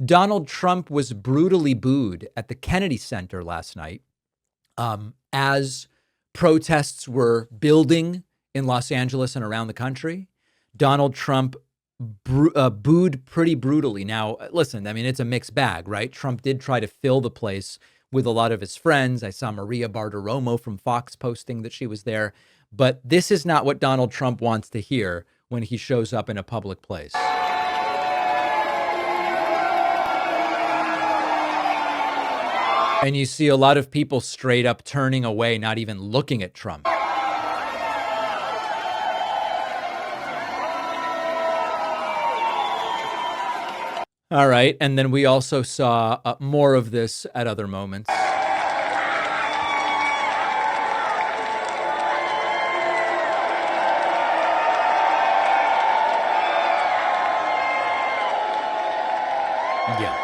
Donald Trump was brutally booed at the Kennedy Center last night as protests were building in Los Angeles and around the country. Donald Trump booed pretty brutally. Now, listen, I mean, it's a mixed bag, right? Trump did try to fill the place with a lot of his friends. I saw Maria Bartiromo from Fox posting that she was there. But this is not what Donald Trump wants to hear when he shows up in a public place. And you see a lot of people straight up turning away, not even looking at Trump. All right. And then we also saw more of this at other moments. Yeah.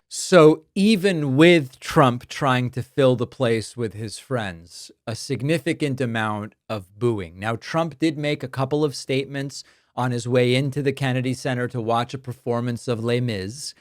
So even with Trump trying to fill the place with his friends, a significant amount of booing. Now, Trump did make a couple of statements on his way into the Kennedy Center to watch a performance of Les Mis.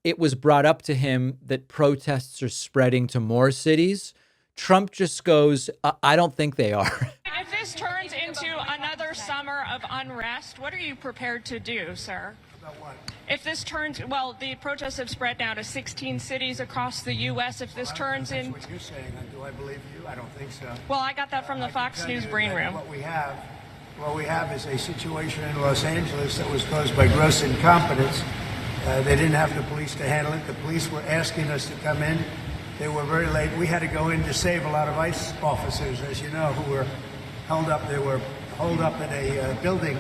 It was brought up to him that protests are spreading to more cities. Trump just goes, I don't think they are. If this turns into another summer of unrest, what are you prepared to do, sir? About what? If this turns, well, the protests have spread now to 16 cities across the U.S. If this turns in... That's what you're saying. Do I believe you? I don't think so. Well, I got that from the Fox News green room. What we have is a situation in Los Angeles that was caused by gross incompetence. They didn't have the police to handle it. The police were asking us to come in. They were very late. We had to go in to save a lot of ICE officers, as you know, who were held up. They were holed up in a building,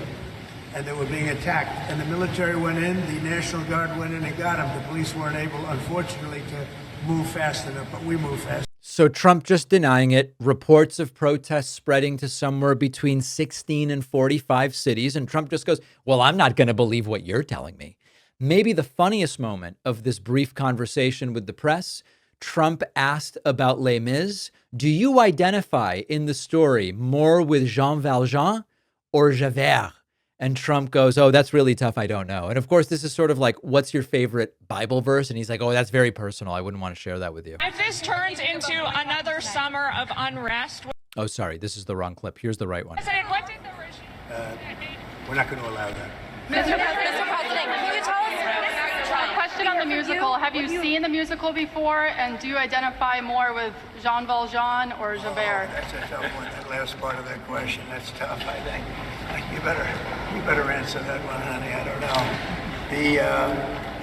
and they were being attacked. And the military went in, the National Guard went in and got them. The police weren't able, unfortunately, to move fast enough, but we moved fast. So Trump just denying it. Reports of protests spreading to somewhere between 16 and 45 cities. And Trump just goes, well, I'm not going to believe what you're telling me. Maybe the funniest moment of this brief conversation with the press, Trump asked about Les Mis. Do you identify in the story more with Jean Valjean or Javert? And Trump goes, oh, that's really tough. I don't know. And of course, this is sort of like, what's your favorite Bible verse? And he's like, oh, that's very personal. I wouldn't want to share that with you. If this turns into another summer of unrest... Oh, sorry. This is the wrong clip. Here's the right one. President, what did the regime... We're not going to allow that. Mr. President, can you tell us a question on the musical? Have you seen the musical before, and do you identify more with Jean Valjean or Javert? That's a tough one. That last part of that question, that's tough, I think. You better answer that one, honey. I don't know.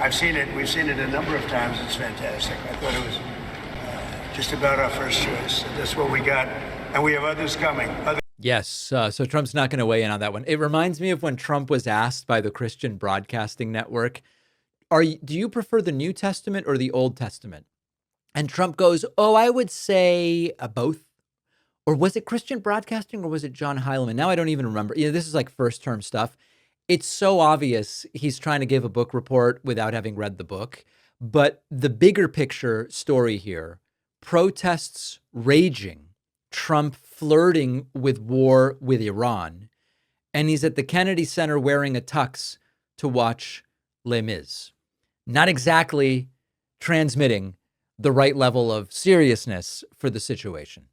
I've seen it. We've seen it a number of times. It's fantastic. I thought it was just about our first choice. That's what we got, and we have others coming. Yes. So Trump's not going to weigh in on that one. It reminds me of when Trump was asked by the Christian Broadcasting Network, do you prefer the New Testament or the Old Testament? And Trump goes, oh, I would say both. Or was it Christian Broadcasting or was it John Heilemann? Now I don't even remember. This is like first term stuff. It's so obvious he's trying to give a book report without having read the book. But the bigger picture story here, protests raging, Trump flirting with war with Iran, and he's at the Kennedy Center wearing a tux to watch Les Mis. Not exactly transmitting the right level of seriousness for the situation.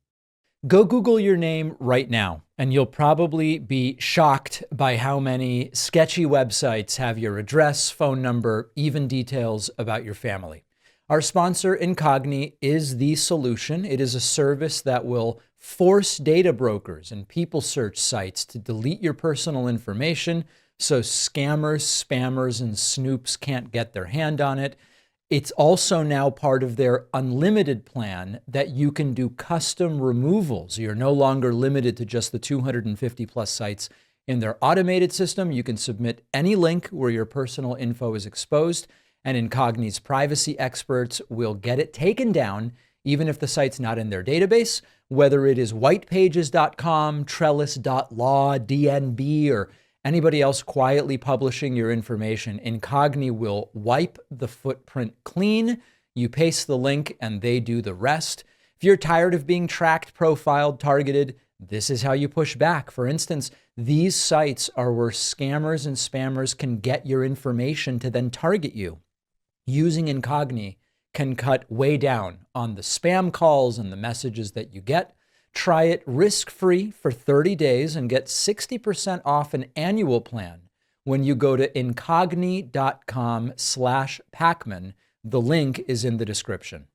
Go Google your name right now, and you'll probably be shocked by how many sketchy websites have your address, phone number, even details about your family. Our sponsor, Incogni, is the solution. It is a service that will force data brokers and people search sites to delete your personal information so scammers, spammers, and snoops can't get their hand on it. It's also now part of their unlimited plan that you can do custom removals. You're no longer limited to just the 250 plus sites in their automated system. You can submit any link where your personal info is exposed, and Incogni's privacy experts will get it taken down, even if the site's not in their database, whether it is whitepages.com, trellis.law, DNB, or anybody else quietly publishing your information. Incogni will wipe the footprint clean. You paste the link and they do the rest. If you're tired of being tracked, profiled, targeted, this is how you push back. For instance, these sites are where scammers and spammers can get your information to then target you. Using Incogni can cut way down on the spam calls and the messages that you get. Try it risk-free for 30 days and get 60% off an annual plan when you go to incogni.com/Pacman. The link is in the description.